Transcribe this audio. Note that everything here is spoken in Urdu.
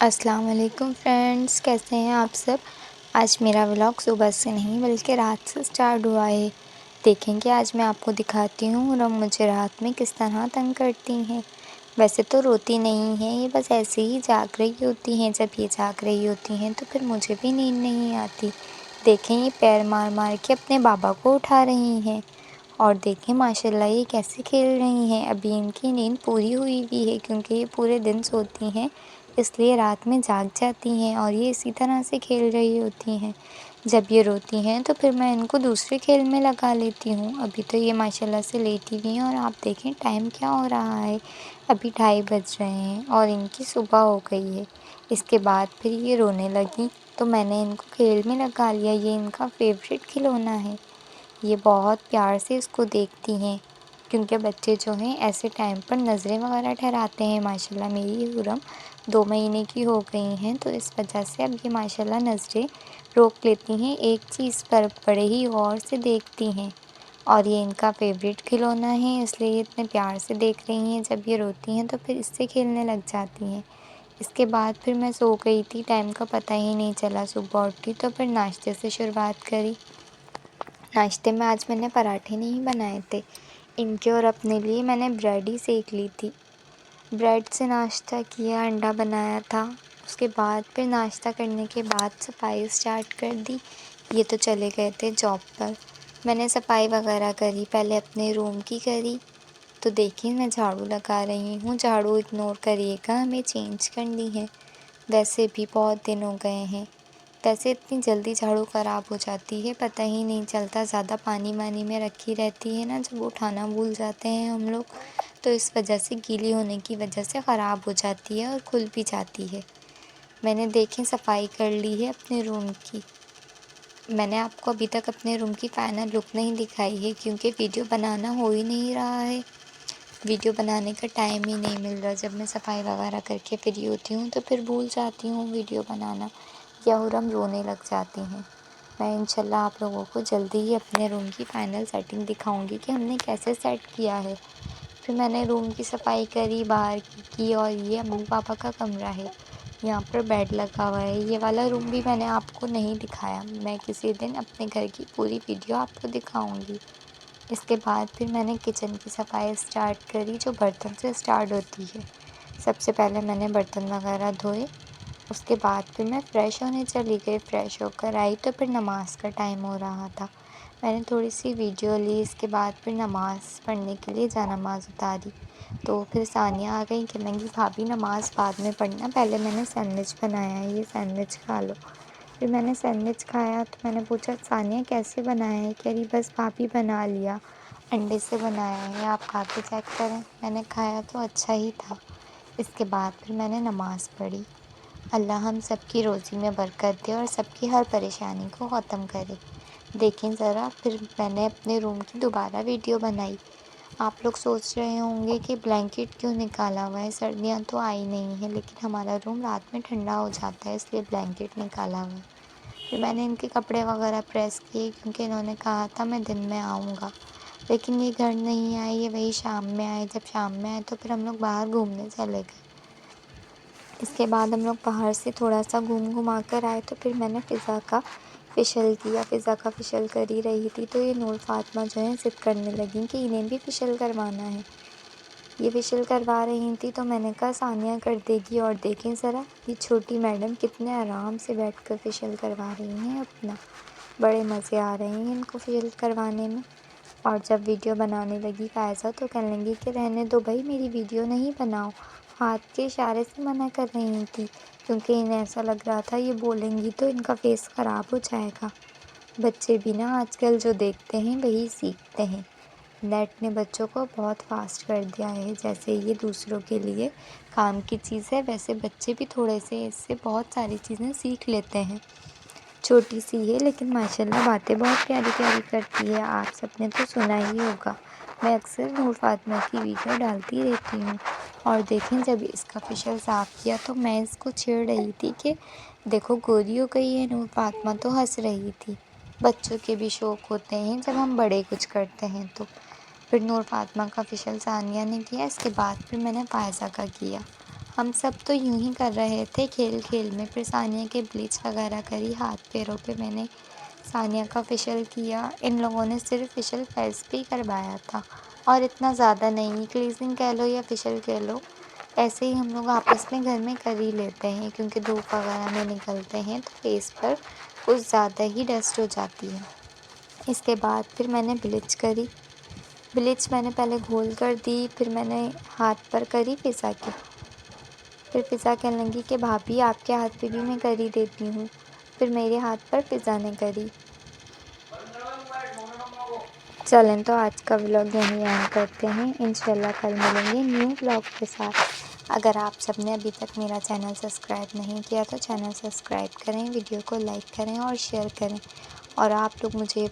السلام علیکم فرینڈس، کیسے ہیں آپ سب؟ آج میرا ولاگ صبح سے نہیں بلکہ رات سے سٹارٹ ہوا ہے۔ دیکھیں کہ آج میں آپ کو دکھاتی ہوں اور مجھے رات میں کس طرح تنگ کرتی ہیں۔ ویسے تو روتی نہیں ہیں، یہ بس ایسے ہی جاگ رہی ہوتی ہیں۔ جب یہ جاگ رہی ہوتی ہیں تو پھر مجھے بھی نیند نہیں آتی۔ دیکھیں یہ پیر مار مار کے اپنے بابا کو اٹھا رہی ہیں، اور دیکھیں ماشاءاللہ یہ کیسے کھیل رہی ہیں۔ ابھی ان کی نیند پوری ہوئی بھی ہے کیونکہ یہ پورے دن سوتی ہیں، اس لیے رات میں جاگ جاتی ہیں اور یہ اسی طرح سے کھیل رہی ہوتی ہیں۔ جب یہ روتی ہیں تو پھر میں ان کو دوسرے کھیل میں لگا لیتی ہوں۔ ابھی تو یہ ماشاءاللہ سے لیٹی ہوئی ہیں، اور آپ دیکھیں ٹائم کیا ہو رہا ہے، ابھی 2:30 بج رہے ہیں اور ان کی صبح ہو گئی ہے۔ اس کے بعد پھر یہ رونے لگی تو میں نے ان کو کھیل میں لگا لیا۔ یہ ان کا فیوریٹ کھلونا ہے، یہ بہت پیار سے اس کو دیکھتی ہیں، کیونکہ بچے جو ہیں ایسے ٹائم پر نظریں وغیرہ ٹھہراتے ہیں۔ ماشاءاللہ میری حرم 2 مہینے کی ہو گئی ہیں، تو اس وجہ سے اب یہ ماشاءاللہ نظریں روک لیتی ہیں، ایک چیز پر بڑے ہی غور سے دیکھتی ہیں، اور یہ ان کا فیوریٹ کھلونا ہے، اس لیے یہ اتنے پیار سے دیکھ رہی ہیں۔ جب یہ روتی ہیں تو پھر اس سے کھیلنے لگ جاتی ہیں۔ اس کے بعد پھر میں سو گئی تھی، ٹائم کا پتہ ہی نہیں چلا، صبح اٹھی تو پھر ناشتے سے شروعات کری۔ ناشتے میں آج میں نے پراٹھے نہیں بنائے تھے، ان کے اور اپنے لیے میں نے بریڈ ہی سیک لی تھی۔ بریڈ سے ناشتہ کیا، انڈا بنایا تھا۔ اس کے بعد پھر ناشتہ کرنے کے بعد صفائی سٹارٹ کر دی۔ یہ تو چلے گئے تھے جاب پر، میں نے صفائی وغیرہ کری، پہلے اپنے روم کی کری تو دیکھیں میں جھاڑو لگا رہی ہوں۔ جھاڑو اگنور کریے گا، ہمیں چینج کرنی ہے، ویسے بھی بہت دن ہو گئے ہیں۔ ویسے اتنی جلدی جھاڑو خراب ہو جاتی ہے، پتہ ہی نہیں چلتا، زیادہ پانی میں رکھی رہتی ہے نا، جب اٹھانا بھول جاتے ہیں ہم لوگ تو اس وجہ سے گیلی ہونے کی وجہ سے خراب ہو جاتی ہے اور کھل بھی جاتی ہے۔ میں نے دیکھیں صفائی کر لی ہے اپنے روم کی۔ میں نے آپ کو ابھی تک اپنے روم کی فائنل لک نہیں دکھائی ہے کیونکہ ویڈیو بنانا ہو ہی نہیں رہا ہے، ویڈیو بنانے کا ٹائم ہی نہیں مل رہا۔ جب میں صفائی وغیرہ کر کے فری ہوتی ہوں تو پھر بھول جاتی ہوں ویڈیو بنانا، یا حرم رونے لگ جاتی ہیں۔ میں انشاءاللہ آپ لوگوں کو جلدی ہی اپنے روم کی فائنل سیٹنگ دکھاؤں گی کہ ہم نے کیسے سیٹ کیا ہے۔ پھر میں نے روم کی صفائی کری، باہر کی، اور یہ امی پاپا کا کمرہ ہے، یہاں پر بیڈ لگا ہوا ہے۔ یہ والا روم بھی میں نے آپ کو نہیں دکھایا، میں کسی دن اپنے گھر کی پوری ویڈیو آپ کو دکھاؤں گی۔ اس کے بعد پھر میں نے کچن کی صفائی سٹارٹ کری، جو برتن سے سٹارٹ ہوتی ہے۔ سب سے پہلے میں نے برتن وغیرہ دھوئے، اس کے بعد پھر میں فریش ہونے چلی گئی۔ فریش ہو کر آئی تو پھر نماز کا ٹائم ہو رہا تھا، میں نے تھوڑی سی ویڈیو لی۔ اس کے بعد پھر نماز پڑھنے کے لیے جانماز اتاری تو پھر ثانیہ آ گئی کہ میں بھابھی نماز بعد میں پڑھنا، پہلے میں نے سینڈوچ بنایا ہے، یہ سینڈوچ کھا لو۔ پھر میں نے سینڈوچ کھایا تو میں نے پوچھا ثانیہ کیسے بنایا ہے، کہہ رہی بس بھابھی بنا لیا، انڈے سے بنایا ہے، آپ کھا کے چیک کریں۔ میں نے کھایا تو اچھا ہی تھا۔ اس کے بعد پھر میں نے نماز پڑھی۔ اللہ ہم سب کی روزی میں برکت دے اور سب کی ہر پریشانی کو ختم کرے۔ دیکھیں ذرا، پھر میں نے اپنے روم کی دوبارہ ویڈیو بنائی۔ آپ لوگ سوچ رہے ہوں گے کہ بلینکٹ کیوں نکالا ہوا ہے، سردیاں تو آئی نہیں ہیں، لیکن ہمارا روم رات میں ٹھنڈا ہو جاتا ہے، اس لیے بلینکٹ نکالا ہوا ہے۔ پھر میں نے ان کے کپڑے وغیرہ پریس کیے کیونکہ انہوں نے کہا تھا میں دن میں آؤں گا، لیکن یہ گھر نہیں آئے، یہ وہی شام میں آئے۔ جب شام میں آئے تو پھر ہم لوگ باہر گھومنے چلے گئے۔ اس کے بعد ہم لوگ باہر سے تھوڑا سا گھوم کر آئے تو پھر میں نے فضا کا فیشیل کیا۔ فضا کا فیشیل کر ہی رہی تھی تو یہ نور فاطمہ جو ہیں ضد کرنے لگیں کہ انہیں بھی فیشیل کروانا ہے۔ یہ فیشیل کروا رہی تھی تو میں نے کہا ثانیہ کر دے گی، اور دیکھیں ذرا یہ چھوٹی میڈم کتنے آرام سے بیٹھ کر فیشیل کروا رہی ہیں اپنا، بڑے مزے آ رہے ہیں ان کو فیشیل کروانے میں۔ اور جب ویڈیو بنانے لگی فائزہ تو کہنے لگی کہ رہنے دو بھائی، میری ویڈیو نہیں بناؤ، ہاتھ کے اشارے سے منع کر رہی تھی کیونکہ انہیں ایسا لگ رہا تھا یہ بولیں گی تو ان کا فیس خراب ہو جائے گا۔ بچے بھی نا آج کل جو دیکھتے ہیں وہی سیکھتے ہیں، نیٹ نے بچوں کو بہت فاسٹ کر دیا ہے، جیسے یہ دوسروں کے لیے کام کی چیز ہے ویسے بچے بھی تھوڑے سے اس سے بہت ساری چیزیں سیکھ لیتے ہیں۔ چھوٹی سی ہے لیکن ماشاءاللہ باتیں بہت پیاری پیاری کرتی ہے، آپ سب نے تو سنا ہی ہوگا، میں اکثر نور فاطمہ کی ویڈیو ڈالتی رہتی ہوں۔ اور دیکھیں جب اس کا فیشیل صاف کیا تو میں اس کو چھیڑ رہی تھی کہ دیکھو گوری ہو گئی ہے نور فاطمہ، تو ہنس رہی تھی۔ بچوں کے بھی شوق ہوتے ہیں جب ہم بڑے کچھ کرتے ہیں تو۔ پھر نور فاطمہ کا فیشیل ثانیہ نے کیا، اس کے بعد پھر میں نے فائزہ کا کیا۔ ہم سب تو یوں ہی کر رہے تھے کھیل کھیل میں۔ پھر ثانیہ کے بلیچ وغیرہ کری ہاتھ پیروں پہ، میں نے ثانیہ کا فیشیل کیا۔ ان لوگوں نے صرف فیشیل فیس پہ ہی کروایا تھا اور اتنا زیادہ نہیں، کلیزنگ کہہ لو یا فیشیل کہہ لو، ایسے ہی ہم لوگ آپس میں گھر میں کر ہی لیتے ہیں، کیونکہ دھوپ وغیرہ میں نکلتے ہیں تو فیس پر کچھ زیادہ ہی ڈسٹ ہو جاتی ہے۔ اس کے بعد پھر میں نے بلیچ کری۔ بلیچ میں نے پہلے گھول کر دی، پھر میں نے ہاتھ پر کری فضا کے۔ پھر فضا کہنے لگی کہ بھابھی آپ کے ہاتھ پہ بھی میں کر ہی دیتی ہوں۔ پھر میرے ہاتھ پر فضا نے کری۔ چلیں تو آج کا ولاگ یہیں اینڈ کرتے ہیں، انشاءاللہ کل ملیں گے نیو ولاگ کے ساتھ۔ اگر آپ سب نے ابھی تک میرا چینل سبسکرائب نہیں کیا تو چینل سبسکرائب کریں، ویڈیو کو لائک کریں اور شیئر کریں، اور آپ لوگ مجھے